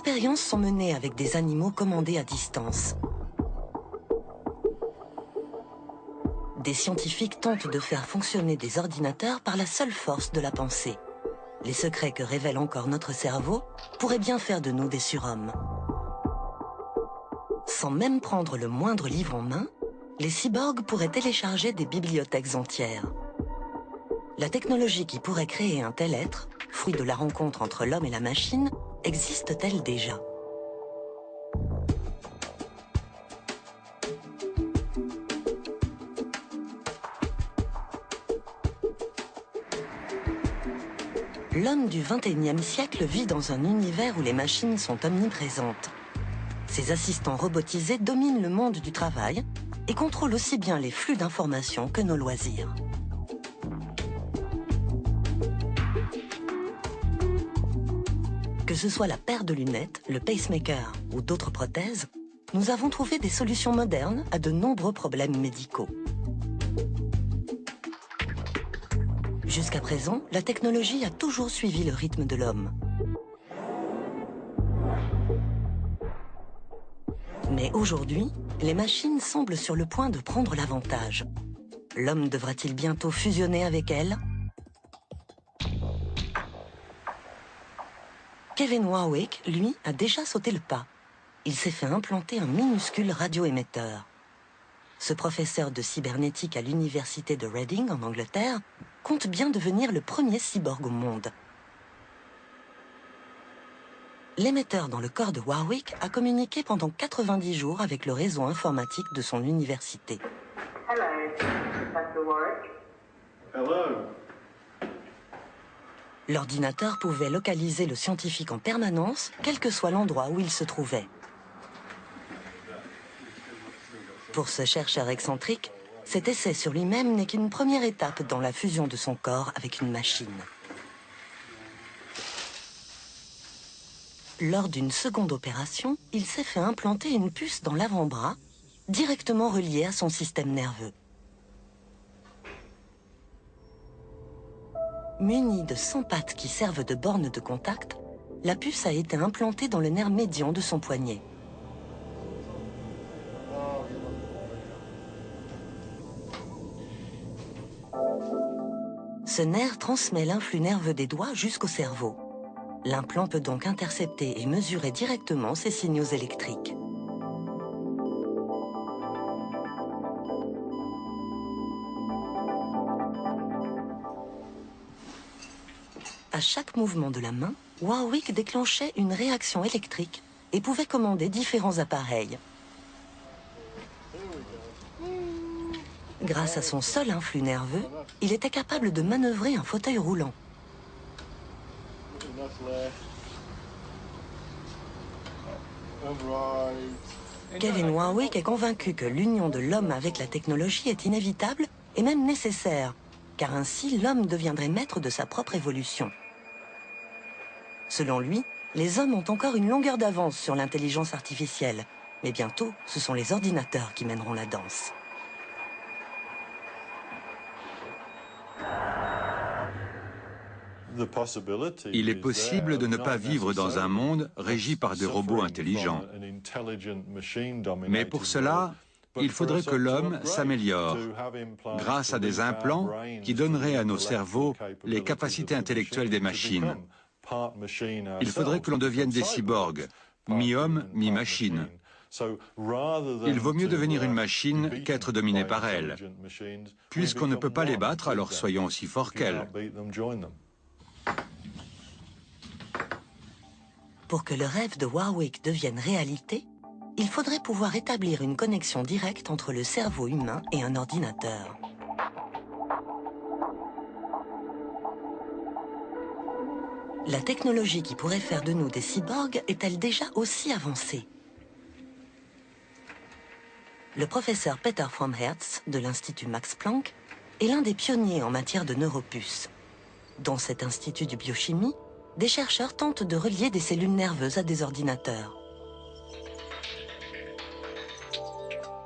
expériences sont menées avec des animaux commandés à distance. Des scientifiques tentent de faire fonctionner des ordinateurs par la seule force de la pensée. Les secrets que révèle encore notre cerveau pourraient bien faire de nous des surhommes. Sans même prendre le moindre livre en main, les cyborgs pourraient télécharger des bibliothèques entières. La technologie qui pourrait créer un tel être, fruit de la rencontre entre l'homme et la machine, existe-t-elle déjà ? L'homme du XXIe siècle vit dans un univers où les machines sont omniprésentes. Ces assistants robotisés dominent le monde du travail et contrôlent aussi bien les flux d'informations que nos loisirs. Que ce soit la paire de lunettes, le pacemaker ou d'autres prothèses, nous avons trouvé des solutions modernes à de nombreux problèmes médicaux. Jusqu'à présent, la technologie a toujours suivi le rythme de l'homme. Mais aujourd'hui, les machines semblent sur le point de prendre l'avantage. L'homme devra-t-il bientôt fusionner avec elles ? Kevin Warwick, lui, a déjà sauté le pas. Il s'est fait implanter un minuscule radioémetteur. Ce professeur de cybernétique à l'université de Reading, en Angleterre, compte bien devenir le premier cyborg au monde. L'émetteur dans le corps de Warwick a communiqué pendant 90 jours avec le réseau informatique de son université. Hello, Professor Warwick. Hello. L'ordinateur pouvait localiser le scientifique en permanence, quel que soit l'endroit où il se trouvait. Pour ce chercheur excentrique, cet essai sur lui-même n'est qu'une première étape dans la fusion de son corps avec une machine. Lors d'une seconde opération, il s'est fait implanter une puce dans l'avant-bras, directement reliée à son système nerveux. Munie de 100 pattes qui servent de borne de contact, la puce a été implantée dans le nerf médian de son poignet. Ce nerf transmet l'influx nerveux des doigts jusqu'au cerveau. L'implant peut donc intercepter et mesurer directement ces signaux électriques. À chaque mouvement de la main, Warwick déclenchait une réaction électrique et pouvait commander différents appareils. Grâce à son seul influx nerveux, il était capable de manœuvrer un fauteuil roulant. Kevin Warwick est convaincu que l'union de l'homme avec la technologie est inévitable et même nécessaire, car ainsi l'homme deviendrait maître de sa propre évolution. Selon lui, les hommes ont encore une longueur d'avance sur l'intelligence artificielle, mais bientôt, ce sont les ordinateurs qui mèneront la danse. Il est possible de ne pas vivre dans un monde régi par des robots intelligents. Mais pour cela, il faudrait que l'homme s'améliore grâce à des implants qui donneraient à nos cerveaux les capacités intellectuelles des machines. Il faudrait que l'on devienne des cyborgs, mi-homme, mi-machine. Il vaut mieux devenir une machine qu'être dominé par elle. Puisqu'on ne peut pas les battre, alors soyons aussi forts qu'elles. Pour que le rêve de Warwick devienne réalité, il faudrait pouvoir établir une connexion directe entre le cerveau humain et un ordinateur. La technologie qui pourrait faire de nous des cyborgs est-elle déjà aussi avancée? Le professeur Peter Fromm-Hertz de l'Institut Max Planck est l'un des pionniers en matière de neuropuces. Dans cet institut de biochimie, des chercheurs tentent de relier des cellules nerveuses à des ordinateurs.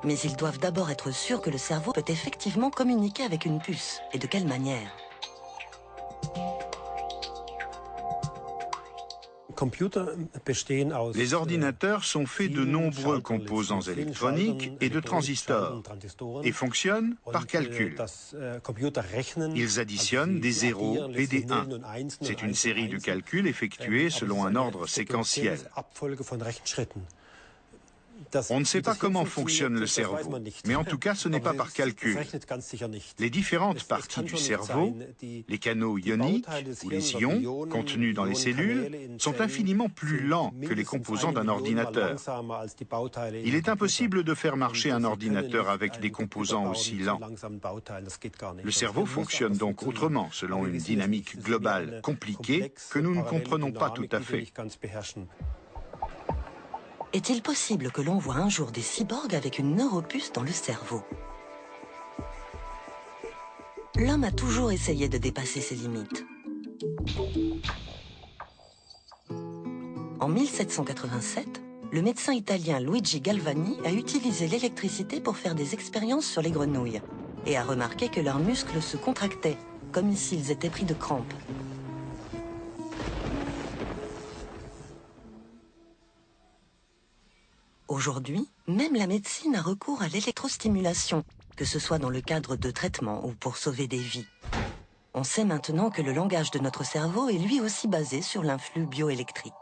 Mais ils doivent d'abord être sûrs que le cerveau peut effectivement communiquer avec une puce, et de quelle manière. Les ordinateurs sont faits de nombreux composants électroniques et de transistors et fonctionnent par calcul. Ils additionnent des zéros et des 1. C'est une série de calculs effectués selon un ordre séquentiel. On ne sait pas comment fonctionne le cerveau, mais en tout cas ce n'est pas par calcul. Les différentes parties du cerveau, les canaux ioniques ou les ions contenus dans les cellules, sont infiniment plus lents que les composants d'un ordinateur. Il est impossible de faire marcher un ordinateur avec des composants aussi lents. Le cerveau fonctionne donc autrement, selon une dynamique globale compliquée que nous ne comprenons pas tout à fait. Est-il possible que l'on voit un jour des cyborgs avec une neuropuce dans le cerveau? L'homme a toujours essayé de dépasser ses limites. En 1787, le médecin italien Luigi Galvani a utilisé l'électricité pour faire des expériences sur les grenouilles et a remarqué que leurs muscles se contractaient, comme s'ils étaient pris de crampes. Aujourd'hui, même la médecine a recours à l'électrostimulation, que ce soit dans le cadre de traitements ou pour sauver des vies. On sait maintenant que le langage de notre cerveau est lui aussi basé sur l'influx bioélectrique.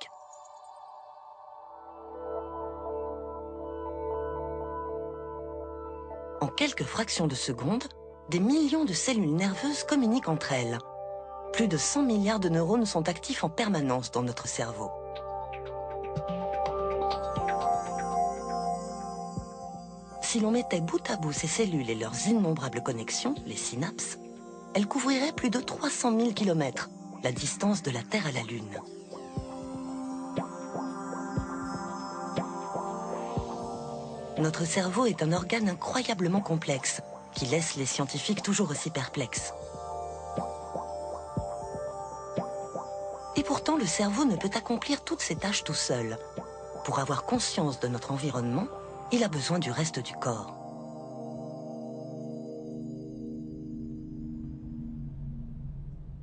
En quelques fractions de secondes, des millions de cellules nerveuses communiquent entre elles. Plus de 100 milliards de neurones sont actifs en permanence dans notre cerveau. Si l'on mettait bout à bout ces cellules et leurs innombrables connexions, les synapses, elles couvriraient plus de 300 000 km, la distance de la Terre à la Lune. Notre cerveau est un organe incroyablement complexe, qui laisse les scientifiques toujours aussi perplexes. Et pourtant, le cerveau ne peut accomplir toutes ces tâches tout seul. Pour avoir conscience de notre environnement, il a besoin du reste du corps.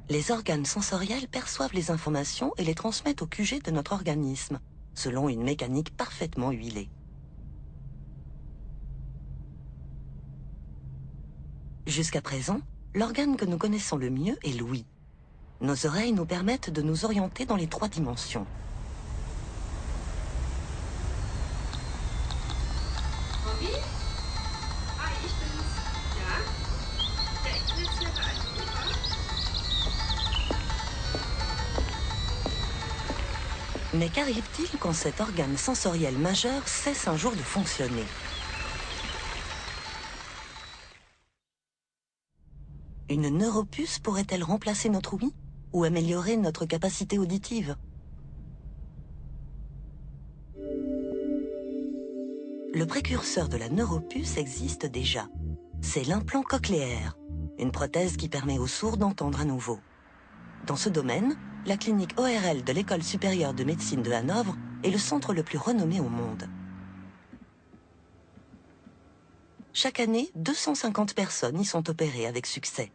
Les organes sensoriels perçoivent les informations et les transmettent au QG de notre organisme, selon une mécanique parfaitement huilée. Jusqu'à présent, l'organe que nous connaissons le mieux est l'ouïe. Nos oreilles nous permettent de nous orienter dans les 3 dimensions. Mais qu'arrive-t-il quand cet organe sensoriel majeur cesse un jour de fonctionner? Une neuropuce pourrait-elle remplacer notre ouïe ou améliorer notre capacité auditive? Le précurseur de la neuropuce existe déjà. C'est l'implant cochléaire, une prothèse qui permet aux sourds d'entendre à nouveau. Dans ce domaine, la clinique ORL de l'École supérieure de médecine de Hanovre est le centre le plus renommé au monde. Chaque année, 250 personnes y sont opérées avec succès.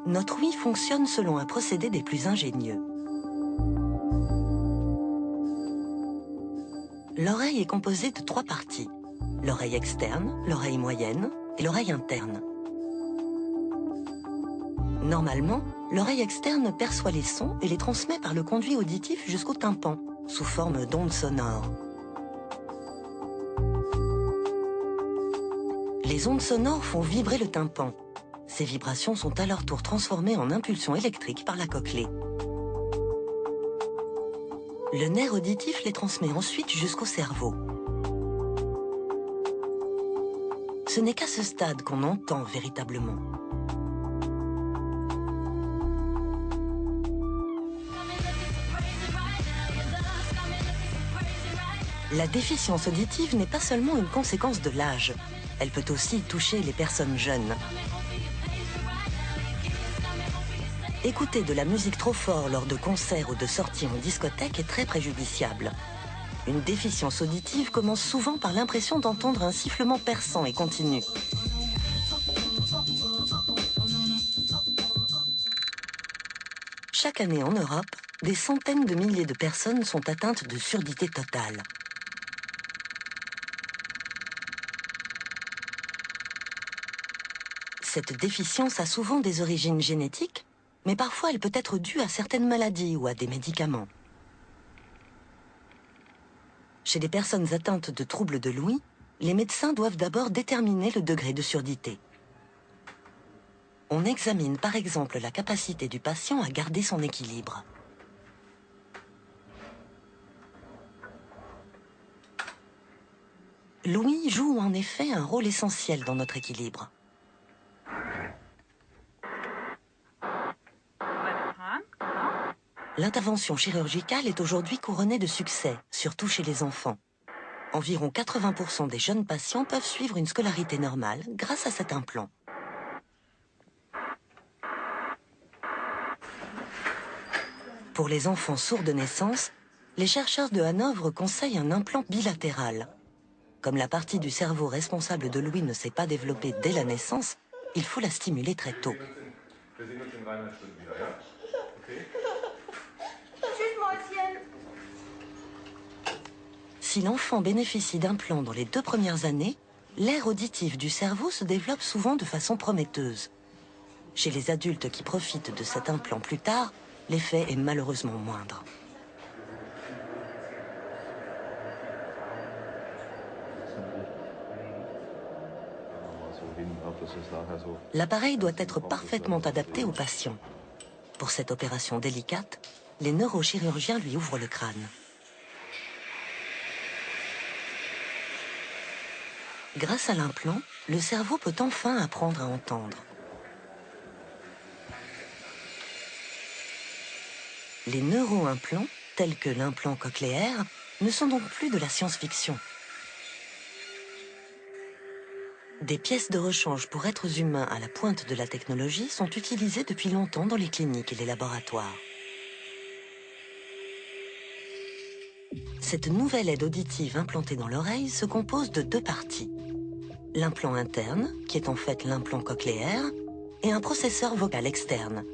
Notre ouïe fonctionne selon un procédé des plus ingénieux. L'oreille est composée de 3 parties. L'oreille externe, l'oreille moyenne et l'oreille interne. Normalement, l'oreille externe perçoit les sons et les transmet par le conduit auditif jusqu'au tympan, sous forme d'ondes sonores. Les ondes sonores font vibrer le tympan. Ces vibrations sont à leur tour transformées en impulsions électriques par la cochlée. Le nerf auditif les transmet ensuite jusqu'au cerveau. Ce n'est qu'à ce stade qu'on entend véritablement. La déficience auditive n'est pas seulement une conséquence de l'âge. Elle peut aussi toucher les personnes jeunes. Écouter de la musique trop fort lors de concerts ou de sorties en discothèque est très préjudiciable. Une déficience auditive commence souvent par l'impression d'entendre un sifflement perçant et continu. Chaque année en Europe, des centaines de milliers de personnes sont atteintes de surdité totale. Cette déficience a souvent des origines génétiques, mais parfois elle peut être due à certaines maladies ou à des médicaments. Chez les personnes atteintes de troubles de l'ouïe, les médecins doivent d'abord déterminer le degré de surdité. On examine par exemple la capacité du patient à garder son équilibre. L'ouïe joue en effet un rôle essentiel dans notre équilibre. L'intervention chirurgicale est aujourd'hui couronnée de succès, surtout chez les enfants. Environ 80% des jeunes patients peuvent suivre une scolarité normale grâce à cet implant. Pour les enfants sourds de naissance, les chercheurs de Hanovre conseillent un implant bilatéral. Comme la partie du cerveau responsable de l'ouïe ne s'est pas développée dès la naissance, il faut la stimuler très tôt. Si l'enfant bénéficie d'implants dans les 2 premières années, l'aire auditive du cerveau se développe souvent de façon prometteuse. Chez les adultes qui profitent de cet implant plus tard, l'effet est malheureusement moindre. L'appareil doit être parfaitement adapté au patient. Pour cette opération délicate, les neurochirurgiens lui ouvrent le crâne. Grâce à l'implant, le cerveau peut enfin apprendre à entendre. Les neuroimplants, tels que l'implant cochléaire, ne sont donc plus de la science-fiction. Des pièces de rechange pour êtres humains à la pointe de la technologie sont utilisées depuis longtemps dans les cliniques et les laboratoires. Cette nouvelle aide auditive implantée dans l'oreille se compose de 2 parties. L'implant interne, qui est en fait l'implant cochléaire, et un processeur vocal externe.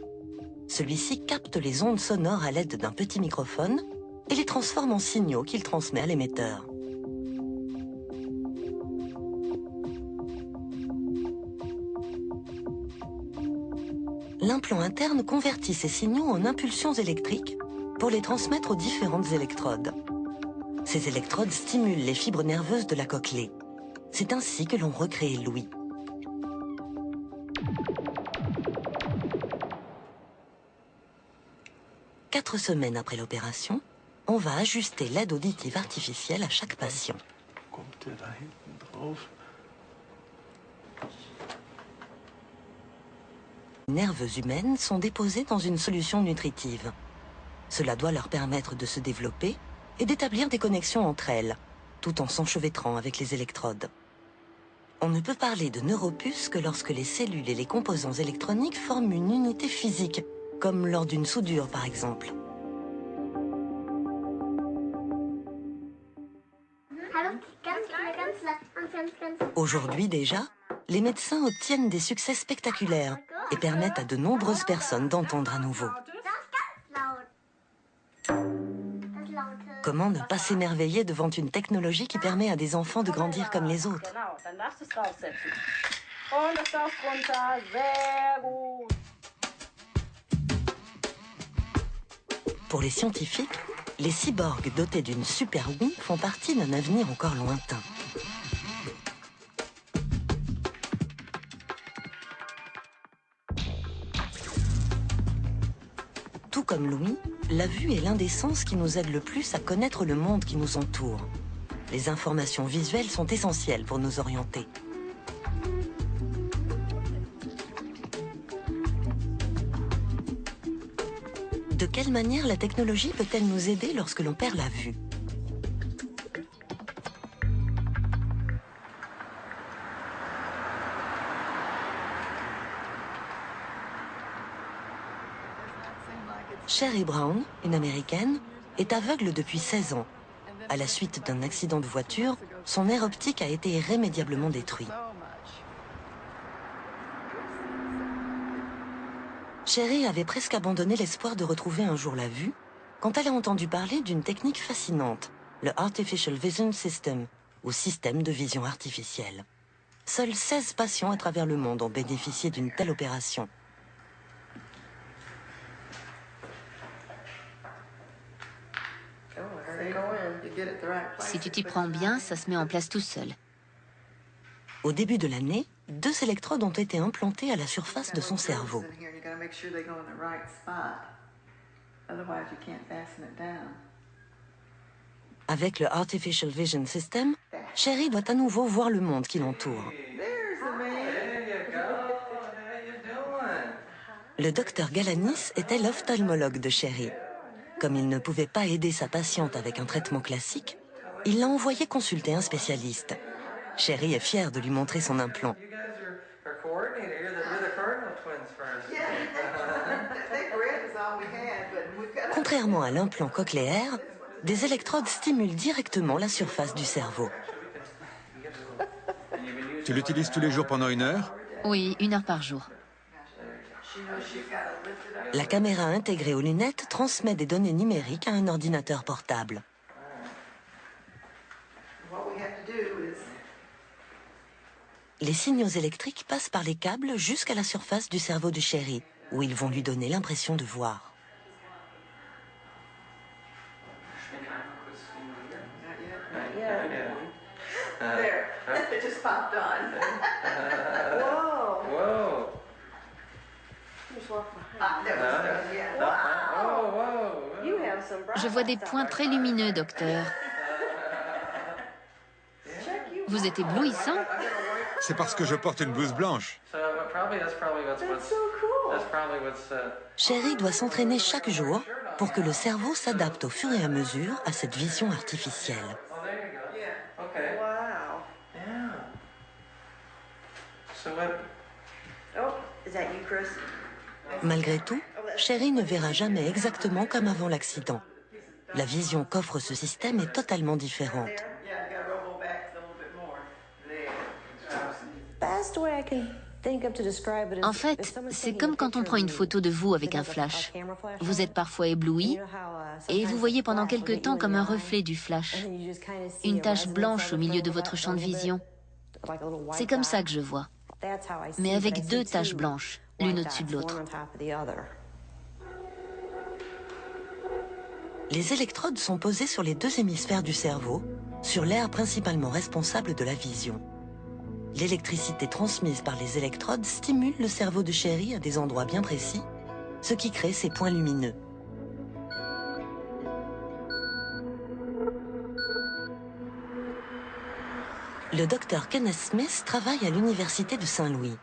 Celui-ci capte les ondes sonores à l'aide d'un petit microphone et les transforme en signaux qu'il transmet à l'émetteur. L'implant interne convertit ces signaux en impulsions électriques pour les transmettre aux différentes électrodes. Ces électrodes stimulent les fibres nerveuses de la cochlée. C'est ainsi que l'on recrée l'ouïe. Quatre semaines après l'opération, on va ajuster l'aide auditive artificielle à chaque patient. Les nerveuses humaines sont déposées dans une solution nutritive. Cela doit leur permettre de se développer et d'établir des connexions entre elles, tout en s'enchevêtrant avec les électrodes. On ne peut parler de neuropuce que lorsque les cellules et les composants électroniques forment une unité physique, comme lors d'une soudure par exemple. Aujourd'hui déjà, les médecins obtiennent des succès spectaculaires et permettent à de nombreuses personnes d'entendre à nouveau. Comment ne pas s'émerveiller devant une technologie qui permet à des enfants de grandir comme les autres? Pour les scientifiques, les cyborgs dotés d'une super ouïe font partie d'un avenir encore lointain. Tout comme l'ouïe, la vue est l'un des sens qui nous aide le plus à connaître le monde qui nous entoure. Les informations visuelles sont essentielles pour nous orienter. De quelle manière la technologie peut-elle nous aider lorsque l'on perd la vue? Sherry Brown, une Américaine, est aveugle depuis 16 ans. À la suite d'un accident de voiture, son nerf optique a été irrémédiablement détruit. Sherry avait presque abandonné l'espoir de retrouver un jour la vue quand elle a entendu parler d'une technique fascinante, le Artificial Vision System, ou système de vision artificielle. Seuls 16 patients à travers le monde ont bénéficié d'une telle opération. Si tu t'y prends bien, ça se met en place tout seul. Au début de l'année, 2 électrodes ont été implantées à la surface de son cerveau. Avec le Artificial Vision System, Sherry doit à nouveau voir le monde qui l'entoure. Le docteur Galanis était l'ophtalmologue de Sherry. Comme il ne pouvait pas aider sa patiente avec un traitement classique, il l'a envoyé consulter un spécialiste. Sherry est fière de lui montrer son implant. Contrairement à l'implant cochléaire, des électrodes stimulent directement la surface du cerveau. Tu l'utilises tous les jours pendant 1 heure? Oui, 1 heure par jour. La caméra intégrée aux lunettes transmet des données numériques à un ordinateur portable. Les signaux électriques passent par les câbles jusqu'à la surface du cerveau de Sherry, où ils vont lui donner l'impression de voir. Je vois des points très lumineux, docteur. Vous êtes éblouissant. C'est parce que je porte une blouse blanche. Sherry doit s'entraîner chaque jour pour que le cerveau s'adapte au fur et à mesure à cette vision artificielle. Malgré tout, Sherry ne verra jamais exactement comme avant l'accident. La vision qu'offre ce système est totalement différente. En fait, c'est comme quand on prend une photo de vous avec un flash. Vous êtes parfois ébloui et vous voyez pendant quelque temps comme un reflet du flash. Une tache blanche au milieu de votre champ de vision. C'est comme ça que je vois. Mais avec 2 taches blanches, l'une au-dessus de l'autre. Les électrodes sont posées sur les 2 hémisphères du cerveau, sur l'aire principalement responsable de la vision. L'électricité transmise par les électrodes stimule le cerveau de Sherry à des endroits bien précis, ce qui crée ces points lumineux. Le docteur Kenneth Smith travaille à l'université de Saint-Louis.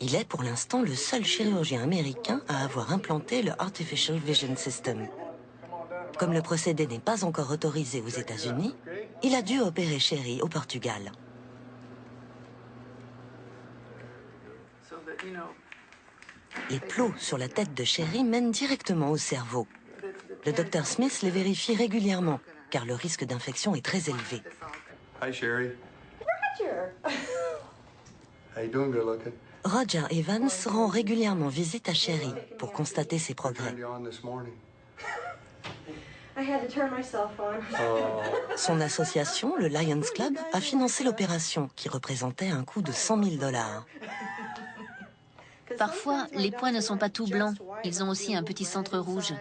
Il est pour l'instant le seul chirurgien américain à avoir implanté le Artificial Vision System. Comme le procédé n'est pas encore autorisé aux États-Unis, il a dû opérer Sherry au Portugal. Les plots sur la tête de Sherry mènent directement au cerveau. Le docteur Smith les vérifie régulièrement, car le risque d'infection est très élevé. Hi, Sherry. Roger! How you doing, good looking? Roger Evans rend régulièrement visite à Sherry pour constater ses progrès. Turned you on this morning. I had to turn myself on. Son association, le Lions Club, a financé l'opération qui représentait un coût de $100 000. Parfois, les points ne sont pas tout blancs. Ils ont aussi un petit centre rouge.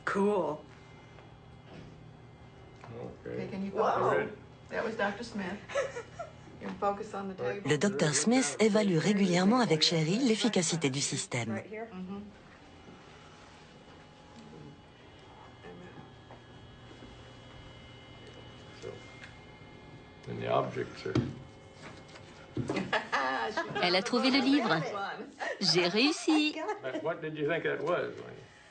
Cool. Okay, can you focus? That was Dr. Smith. You can focus on the table. Le docteur Smith évalue régulièrement avec Sherry l'efficacité du système. Right here. And the objects are... Elle a trouvé le livre. J'ai réussi. What did you think that was?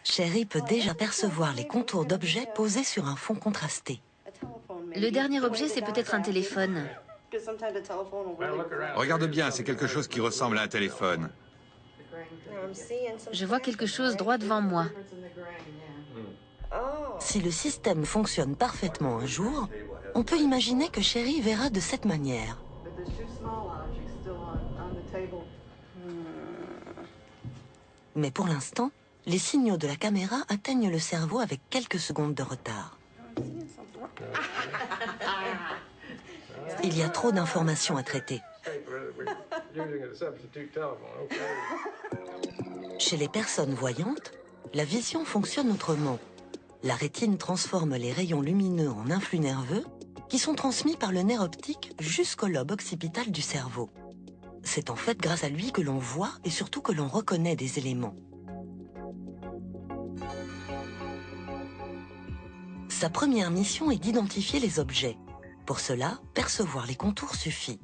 Sherry peut déjà percevoir les contours d'objets posés sur un fond contrasté. Le dernier objet, c'est peut-être un téléphone. Well, look around. Regarde bien, c'est quelque chose qui ressemble à un téléphone. Je vois quelque chose droit devant moi. Si le système fonctionne parfaitement un jour, on peut imaginer que Sherry verra de cette manière. But there's 2 small objects still on the table. Mais pour l'instant, les signaux de la caméra atteignent le cerveau avec quelques secondes de retard. Il y a trop d'informations à traiter. Chez les personnes voyantes, la vision fonctionne autrement. La rétine transforme les rayons lumineux en influx nerveux qui sont transmis par le nerf optique jusqu'au lobe occipital du cerveau. C'est en fait grâce à lui que l'on voit et surtout que l'on reconnaît des éléments. Sa première mission est d'identifier les objets. Pour cela, percevoir les contours suffit.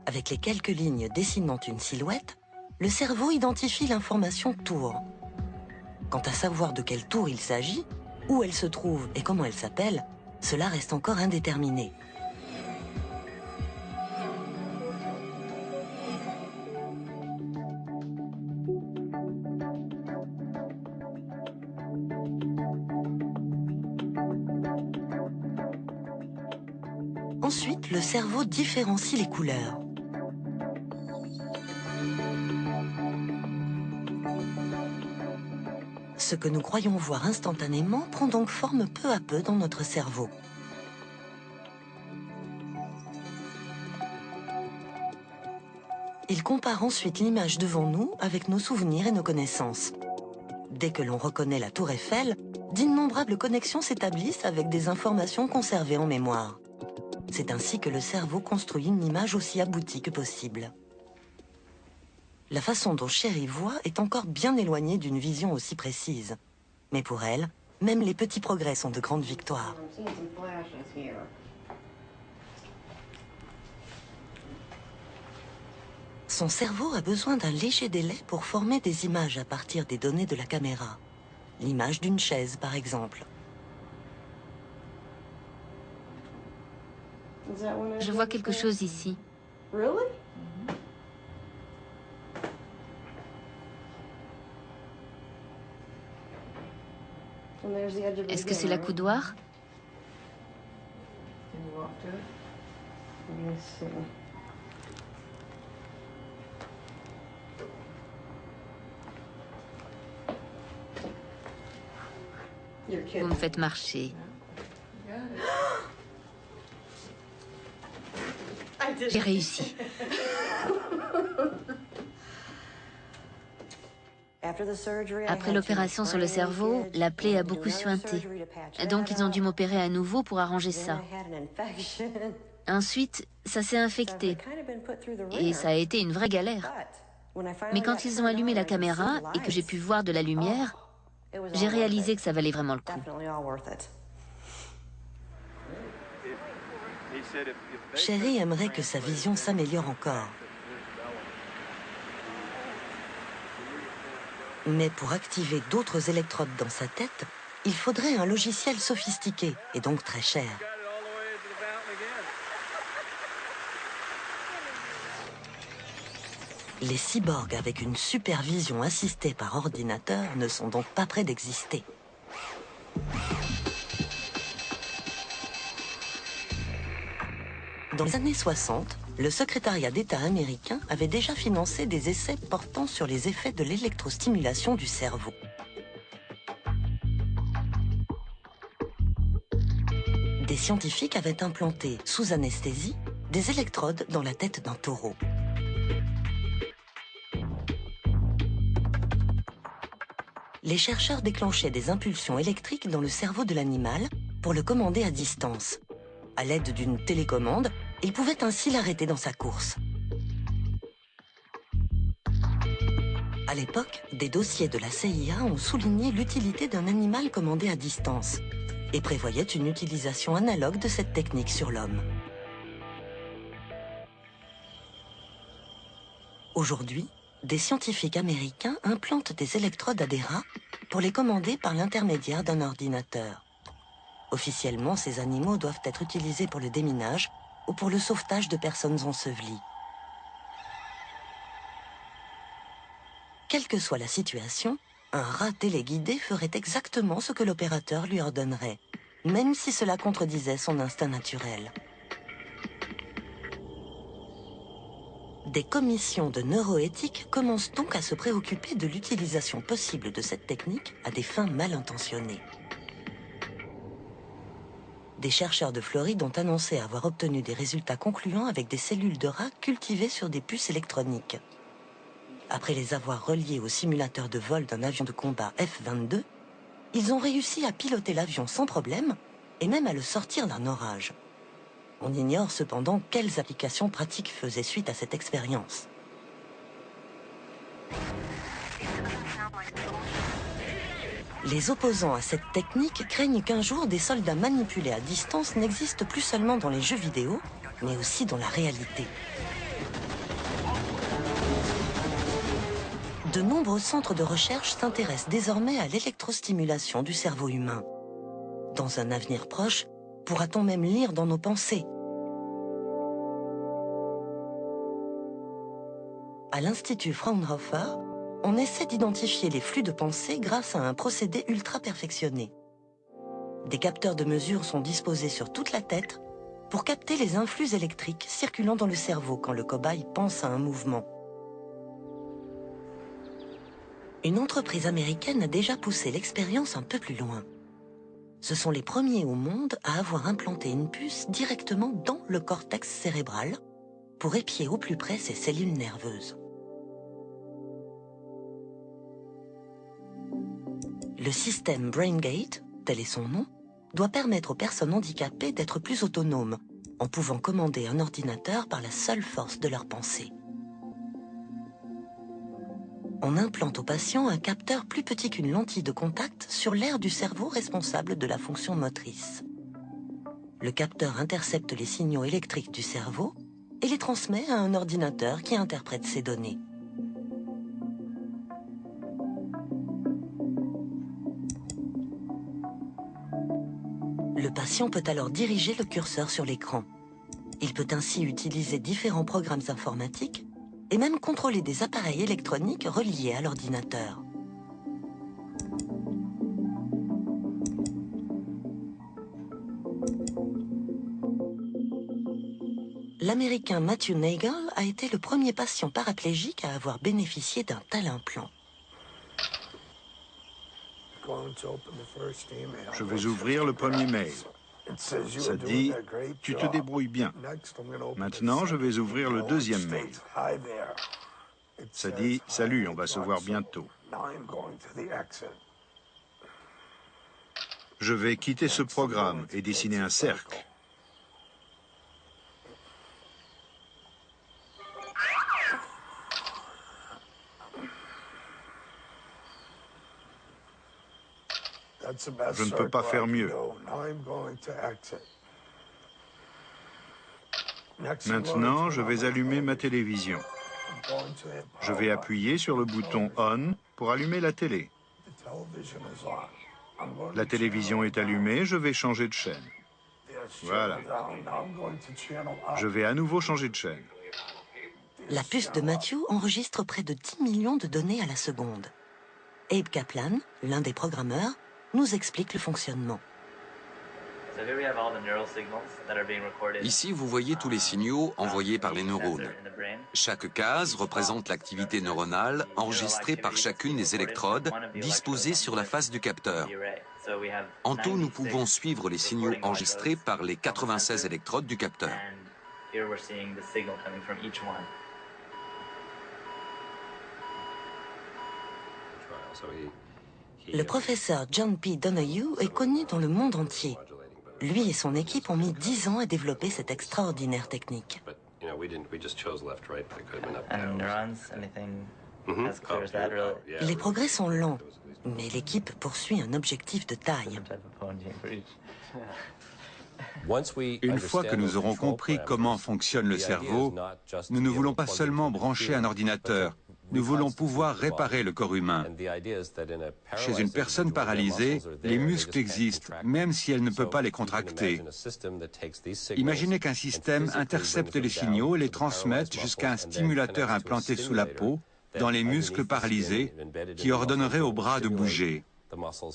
Avec les quelques lignes dessinant une silhouette, le cerveau identifie l'information tour. Quant à savoir de quelle tour il s'agit, où elle se trouve et comment elle s'appelle, cela reste encore indéterminé. Ensuite, le cerveau différencie les couleurs. Ce que nous croyons voir instantanément prend donc forme peu à peu dans notre cerveau. Il compare ensuite l'image devant nous avec nos souvenirs et nos connaissances. Dès que l'on reconnaît la tour Eiffel, d'innombrables connexions s'établissent avec des informations conservées en mémoire. C'est ainsi que le cerveau construit une image aussi aboutie que possible. La façon dont Sherry voit est encore bien éloignée d'une vision aussi précise. Mais pour elle, même les petits progrès sont de grandes victoires. Son cerveau a besoin d'un léger délai pour former des images à partir des données de la caméra. L'image d'une chaise, par exemple. Je vois quelque chose ici. Est-ce que c'est la coudoir? Vous me faites marcher. J'ai réussi. Après l'opération sur le cerveau, la plaie a beaucoup suinté. Donc ils ont dû m'opérer à nouveau pour arranger ça. Ensuite, ça s'est infecté. Et ça a été une vraie galère. Mais quand ils ont allumé la caméra et que j'ai pu voir de la lumière, j'ai réalisé que ça valait vraiment le coup. Sherry aimerait que sa vision s'améliore encore. Mais pour activer d'autres électrodes dans sa tête, il faudrait un logiciel sophistiqué et donc très cher. Les cyborgs avec une supervision assistée par ordinateur ne sont donc pas près d'exister. Dans les années 60, le secrétariat d'État américain avait déjà financé des essais portant sur les effets de l'électrostimulation du cerveau. Des scientifiques avaient implanté, sous anesthésie, des électrodes dans la tête d'un taureau. Les chercheurs déclenchaient des impulsions électriques dans le cerveau de l'animal pour le commander à distance. À l'aide d'une télécommande, ils pouvaient ainsi l'arrêter dans sa course. À l'époque, des dossiers de la CIA ont souligné l'utilité d'un animal commandé à distance et prévoyaient une utilisation analogue de cette technique sur l'homme. Aujourd'hui, des scientifiques américains implantent des électrodes à des rats pour les commander par l'intermédiaire d'un ordinateur. Officiellement, ces animaux doivent être utilisés pour le déminage ou pour le sauvetage de personnes ensevelies. Quelle que soit la situation, un rat téléguidé ferait exactement ce que l'opérateur lui ordonnerait, même si cela contredisait son instinct naturel. Des commissions de neuroéthique commencent donc à se préoccuper de l'utilisation possible de cette technique à des fins mal intentionnées. Des chercheurs de Floride ont annoncé avoir obtenu des résultats concluants avec des cellules de rats cultivées sur des puces électroniques. Après les avoir reliées au simulateur de vol d'un avion de combat F-22, ils ont réussi à piloter l'avion sans problème et même à le sortir d'un orage. On ignore cependant quelles applications pratiques faisaient suite à cette expérience. Les opposants à cette technique craignent qu'un jour des soldats manipulés à distance n'existent plus seulement dans les jeux vidéo, mais aussi dans la réalité. De nombreux centres de recherche s'intéressent désormais à l'électrostimulation du cerveau humain. Dans un avenir proche, pourra-t-on même lire dans nos pensées? À l'Institut Fraunhofer, on essaie d'identifier les flux de pensée grâce à un procédé ultra perfectionné. Des capteurs de mesure sont disposés sur toute la tête pour capter les influx électriques circulant dans le cerveau quand le cobaye pense à un mouvement. Une entreprise américaine a déjà poussé l'expérience un peu plus loin. Ce sont les premiers au monde à avoir implanté une puce directement dans le cortex cérébral pour épier au plus près ces cellules nerveuses. Le système BrainGate, tel est son nom, doit permettre aux personnes handicapées d'être plus autonomes, en pouvant commander un ordinateur par la seule force de leur pensée. On implante au patient un capteur plus petit qu'une lentille de contact sur l'aire du cerveau responsable de la fonction motrice. Le capteur intercepte les signaux électriques du cerveau et les transmet à un ordinateur qui interprète ces données. Le patient peut alors diriger le curseur sur l'écran. Il peut ainsi utiliser différents programmes informatiques et même contrôler des appareils électroniques reliés à l'ordinateur. L'Américain Matthew Nagel a été le premier patient paraplégique à avoir bénéficié d'un tel implant. Je vais ouvrir le premier mail. Ça dit « Tu te débrouilles bien ». Maintenant, je vais ouvrir le deuxième mail. Ça dit « Salut, on va se voir bientôt ». Je vais quitter ce programme et dessiner un cercle. Je ne peux pas faire mieux. Maintenant, je vais allumer ma télévision. Je vais appuyer sur le bouton « On » pour allumer la télé. La télévision est allumée, je vais changer de chaîne. Voilà. Je vais à nouveau changer de chaîne. La puce de Matthew enregistre près de 10 millions de données à la seconde. Abe Kaplan, l'un des programmeurs, nous explique le fonctionnement. Ici, vous voyez tous les signaux envoyés par les neurones. Chaque case représente l'activité neuronale enregistrée par chacune des électrodes disposées sur la face du capteur. En tout, nous pouvons suivre les signaux enregistrés par les 96 électrodes du capteur. Le professeur John P. Donoghue est connu dans le monde entier. Lui et son équipe ont mis 10 ans à développer cette extraordinaire technique. Les progrès sont lents, mais l'équipe poursuit un objectif de taille. Une fois que nous aurons compris comment fonctionne le cerveau, nous ne voulons pas seulement brancher un ordinateur. Nous voulons pouvoir réparer le corps humain. Chez une personne paralysée, les muscles existent, même si elle ne peut pas les contracter. Imaginez qu'un système intercepte les signaux et les transmette jusqu'à un stimulateur implanté sous la peau, dans les muscles paralysés, qui ordonnerait aux bras de bouger.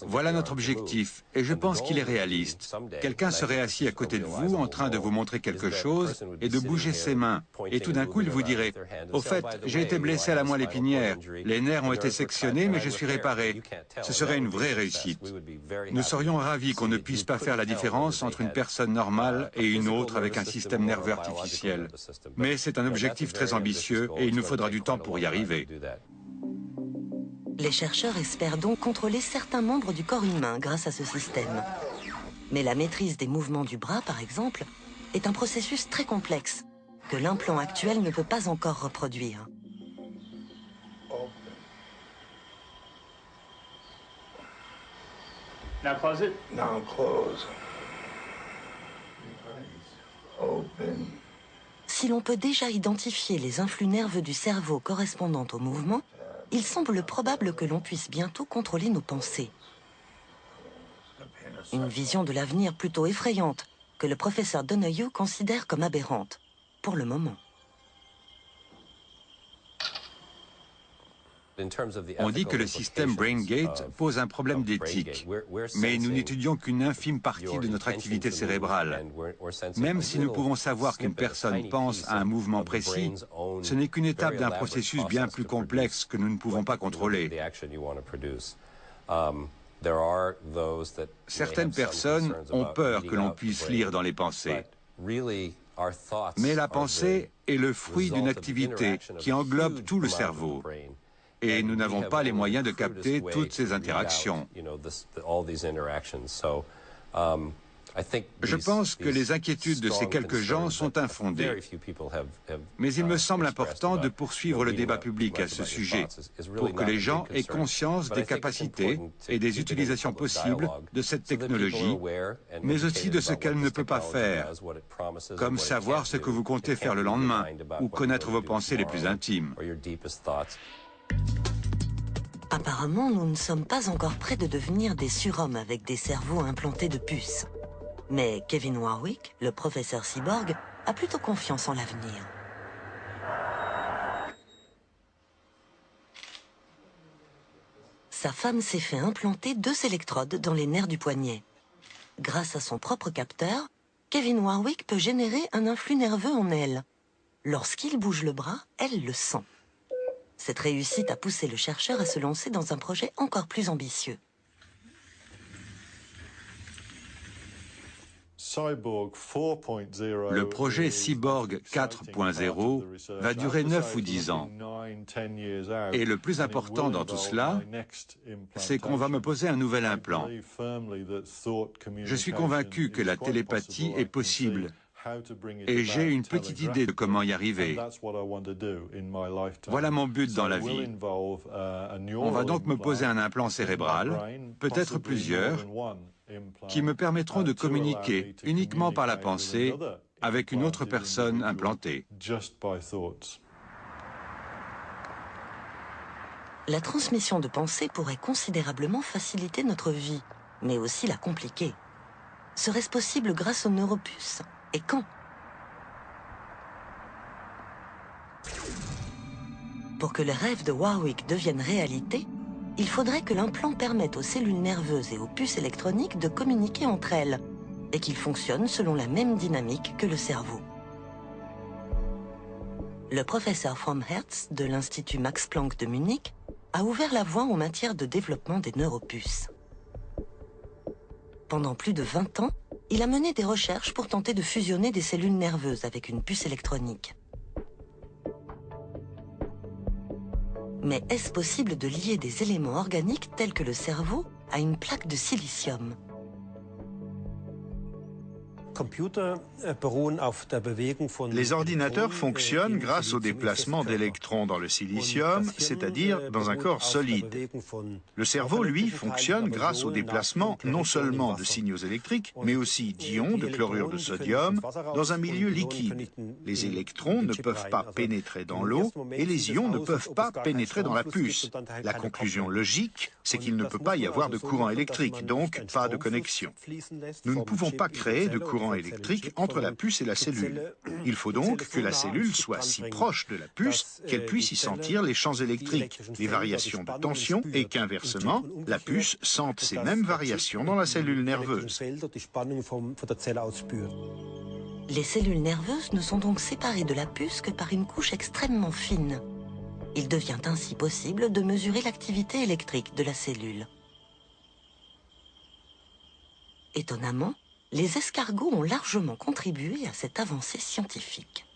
Voilà notre objectif, et je pense qu'il est réaliste. Quelqu'un serait assis à côté de vous, en train de vous montrer quelque chose, et de bouger ses mains. Et tout d'un coup, il vous dirait, « Au fait, j'ai été blessé à la moelle épinière. Les nerfs ont été sectionnés, mais je suis réparé. » Ce serait une vraie réussite. Nous serions ravis qu'on ne puisse pas faire la différence entre une personne normale et une autre avec un système nerveux artificiel. Mais c'est un objectif très ambitieux, et il nous faudra du temps pour y arriver. Les chercheurs espèrent donc contrôler certains membres du corps humain grâce à ce système. Mais la maîtrise des mouvements du bras, par exemple, est un processus très complexe que l'implant actuel ne peut pas encore reproduire. Now close it. Now close. Open. Si l'on peut déjà identifier les influx nerveux du cerveau correspondant au mouvement, il semble probable que l'on puisse bientôt contrôler nos pensées. Une vision de l'avenir plutôt effrayante que le professeur Donoghue considère comme aberrante, pour le moment. On dit que le système BrainGate pose un problème d'éthique, mais nous n'étudions qu'une infime partie de notre activité cérébrale. Même si nous pouvons savoir qu'une personne pense à un mouvement précis, ce n'est qu'une étape d'un processus bien plus complexe que nous ne pouvons pas contrôler. Certaines personnes ont peur que l'on puisse lire dans les pensées. Mais la pensée est le fruit d'une activité qui englobe tout le cerveau. Et nous n'avons pas les moyens de capter toutes ces interactions. Je pense que les inquiétudes de ces quelques gens sont infondées. Mais il me semble important de poursuivre le débat public à ce sujet, pour que les gens aient conscience des capacités et des utilisations possibles de cette technologie, mais aussi de ce qu'elle ne peut pas faire, comme savoir ce que vous comptez faire le lendemain, ou connaître vos pensées les plus intimes. Apparemment, nous ne sommes pas encore prêts de devenir des surhommes avec des cerveaux implantés de puces. Mais Kevin Warwick, le professeur cyborg, a plutôt confiance en l'avenir. Sa femme s'est fait implanter 2 électrodes dans les nerfs du poignet. Grâce à son propre capteur, Kevin Warwick peut générer un influx nerveux en elle. Lorsqu'il bouge le bras, elle le sent. Cette réussite a poussé le chercheur à se lancer dans un projet encore plus ambitieux. Le projet Cyborg 4.0 va durer 9 ou 10 ans. Et le plus important dans tout cela, c'est qu'on va me poser un nouvel implant. Je suis convaincu que la télépathie est possible. Et j'ai une petite idée de comment y arriver. Voilà mon but dans la vie. On va donc me poser un implant cérébral, peut-être plusieurs, qui me permettront de communiquer uniquement par la pensée avec une autre personne implantée. La transmission de pensée pourrait considérablement faciliter notre vie, mais aussi la compliquer. Serait-ce possible grâce aux neuropuces ? Et quand? Pour que le rêve de Warwick devienne réalité, il faudrait que l'implant permette aux cellules nerveuses et aux puces électroniques de communiquer entre elles et qu'ils fonctionnent selon la même dynamique que le cerveau. Le professeur Fromm-Hertz de l'Institut Max Planck de Munich a ouvert la voie en matière de développement des neuropuces. Pendant plus de 20 ans, il a mené des recherches pour tenter de fusionner des cellules nerveuses avec une puce électronique. Mais est-ce possible de lier des éléments organiques tels que le cerveau à une plaque de silicium ? Les ordinateurs fonctionnent grâce au déplacement d'électrons dans le silicium, c'est-à-dire dans un corps solide. Le cerveau, lui, fonctionne grâce au déplacement non seulement de signaux électriques, mais aussi d'ions de chlorure de sodium dans un milieu liquide. Les électrons ne peuvent pas pénétrer dans l'eau et les ions ne peuvent pas pénétrer dans la puce. La conclusion logique, c'est qu'il ne peut pas y avoir de courant électrique, donc pas de connexion. Nous ne pouvons pas créer de courant courant électrique entre la puce et la cellule. Il faut donc que la cellule soit si proche de la puce qu'elle puisse y sentir les champs électriques, les variations de tension, et qu'inversement, la puce sente ces mêmes variations dans la cellule nerveuse. Les cellules nerveuses ne sont donc séparées de la puce que par une couche extrêmement fine. Il devient ainsi possible de mesurer l'activité électrique de la cellule. Étonnamment, les escargots ont largement contribué à cette avancée scientifique.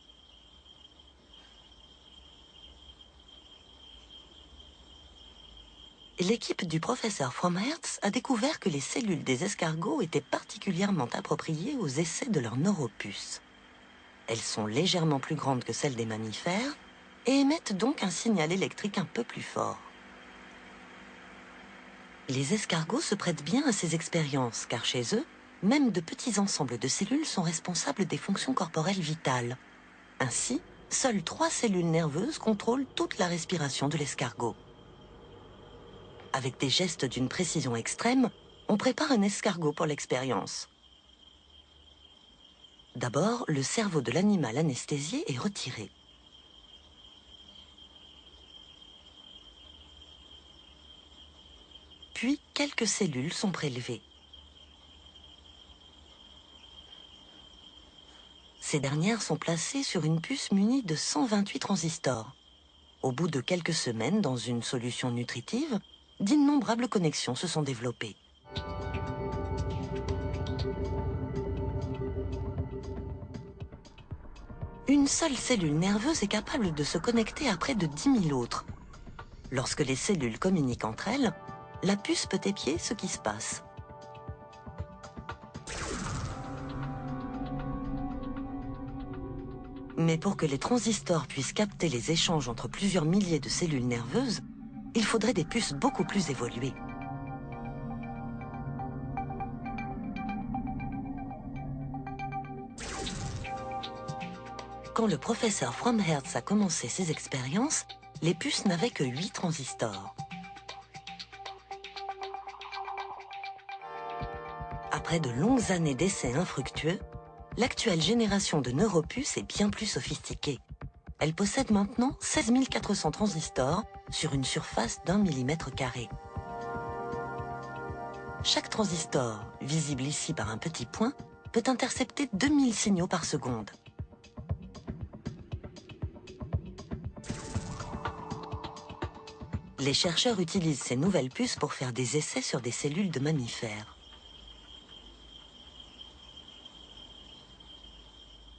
L'équipe du professeur Fromhertz a découvert que les cellules des escargots étaient particulièrement appropriées aux essais de leurs neuropuces. Elles sont légèrement plus grandes que celles des mammifères et émettent donc un signal électrique un peu plus fort. Les escargots se prêtent bien à ces expériences, car chez eux, même de petits ensembles de cellules sont responsables des fonctions corporelles vitales. Ainsi, seules 3 cellules nerveuses contrôlent toute la respiration de l'escargot. Avec des gestes d'une précision extrême, on prépare un escargot pour l'expérience. D'abord, le cerveau de l'animal anesthésié est retiré. Puis, quelques cellules sont prélevées. Ces dernières sont placées sur une puce munie de 128 transistors. Au bout de quelques semaines, dans une solution nutritive, d'innombrables connexions se sont développées. Une seule cellule nerveuse est capable de se connecter à près de 10 000 autres. Lorsque les cellules communiquent entre elles, la puce peut épier ce qui se passe. Mais pour que les transistors puissent capter les échanges entre plusieurs milliers de cellules nerveuses, il faudrait des puces beaucoup plus évoluées. Quand le professeur Fromhertz a commencé ses expériences, les puces n'avaient que 8 transistors. Après de longues années d'essais infructueux, l'actuelle génération de neuropuces est bien plus sophistiquée. Elle possède maintenant 16 400 transistors sur une surface d'1 mm². Chaque transistor, visible ici par un petit point, peut intercepter 2000 signaux par seconde. Les chercheurs utilisent ces nouvelles puces pour faire des essais sur des cellules de mammifères.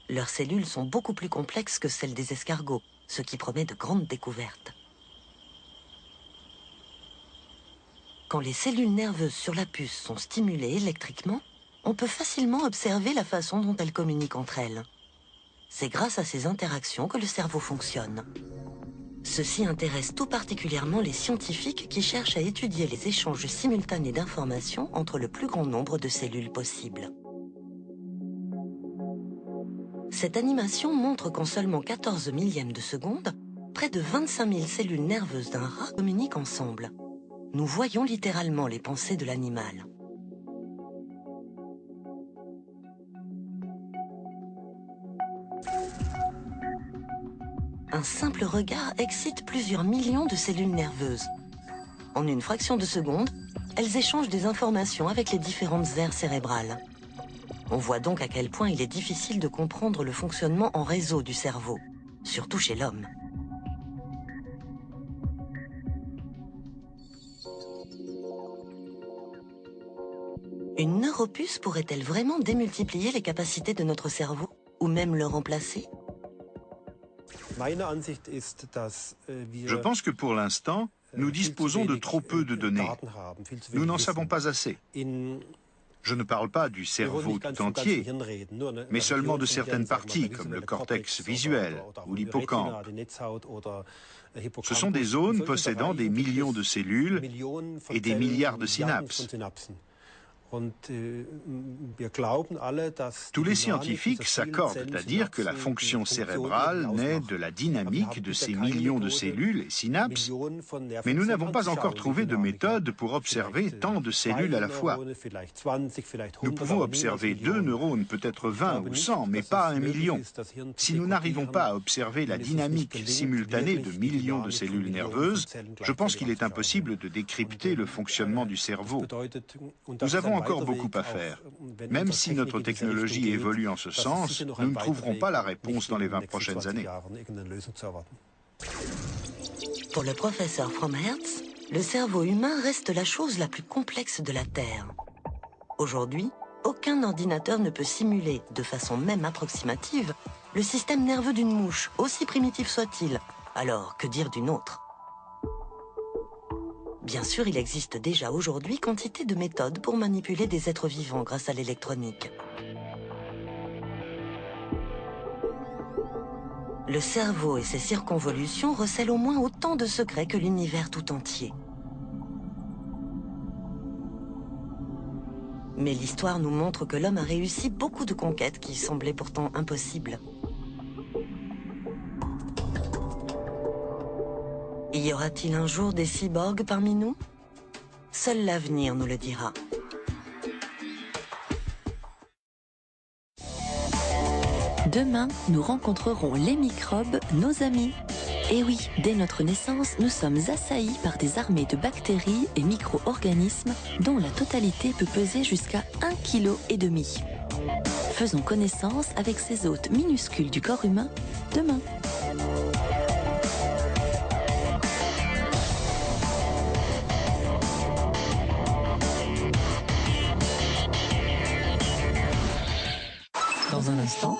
Leurs cellules sont beaucoup plus complexes que celles des escargots, ce qui promet de grandes découvertes. Quand les cellules nerveuses sur la puce sont stimulées électriquement, on peut facilement observer la façon dont elles communiquent entre elles. C'est grâce à ces interactions que le cerveau fonctionne. Ceci intéresse tout particulièrement les scientifiques qui cherchent à étudier les échanges simultanés d'informations entre le plus grand nombre de cellules possibles. Cette animation montre qu'en seulement 14 millièmes de seconde, près de 25 000 cellules nerveuses d'un rat communiquent ensemble. Nous voyons littéralement les pensées de l'animal. Un simple regard excite plusieurs millions de cellules nerveuses. En une fraction de seconde, elles échangent des informations avec les différentes aires cérébrales. On voit donc à quel point il est difficile de comprendre le fonctionnement en réseau du cerveau, surtout chez l'homme. Une neuropuce pourrait-elle vraiment démultiplier les capacités de notre cerveau, ou même le remplacer ? Je pense que pour l'instant, nous disposons de trop peu de données. Nous n'en savons pas assez. Je ne parle pas du cerveau tout entier, mais seulement de certaines parties, comme le cortex visuel ou l'hippocampe. Ce sont des zones possédant des millions de cellules et des milliards de synapses. Tous les scientifiques s'accordent à dire que la fonction cérébrale naît de la dynamique de ces millions de cellules et synapses, mais nous n'avons pas encore trouvé de méthode pour observer tant de cellules à la fois. Nous pouvons observer 2 neurones, peut-être 20 ou 100, mais pas 1 million. Si nous n'arrivons pas à observer la dynamique simultanée de millions de cellules nerveuses, je pense qu'il est impossible de décrypter le fonctionnement du cerveau. Nous avons encore beaucoup à faire. Même si notre technologie évolue en ce sens, nous ne trouverons pas la réponse dans les 20 prochaines années. Pour le professeur Fromhertz, le cerveau humain reste la chose la plus complexe de la Terre. Aujourd'hui, aucun ordinateur ne peut simuler, de façon même approximative, le système nerveux d'une mouche, aussi primitif soit-il. Alors, que dire d'une autre ? Bien sûr, il existe déjà aujourd'hui quantité de méthodes pour manipuler des êtres vivants grâce à l'électronique. Le cerveau et ses circonvolutions recèlent au moins autant de secrets que l'univers tout entier. Mais l'histoire nous montre que l'homme a réussi beaucoup de conquêtes qui semblaient pourtant impossibles. Y aura-t-il un jour des cyborgs parmi nous? Seul l'avenir nous le dira. Demain, nous rencontrerons les microbes, nos amis. Et oui, dès notre naissance, nous sommes assaillis par des armées de bactéries et micro-organismes dont la totalité peut peser jusqu'à 1,5 kg. Faisons connaissance avec ces hôtes minuscules du corps humain demain. Dans un instant,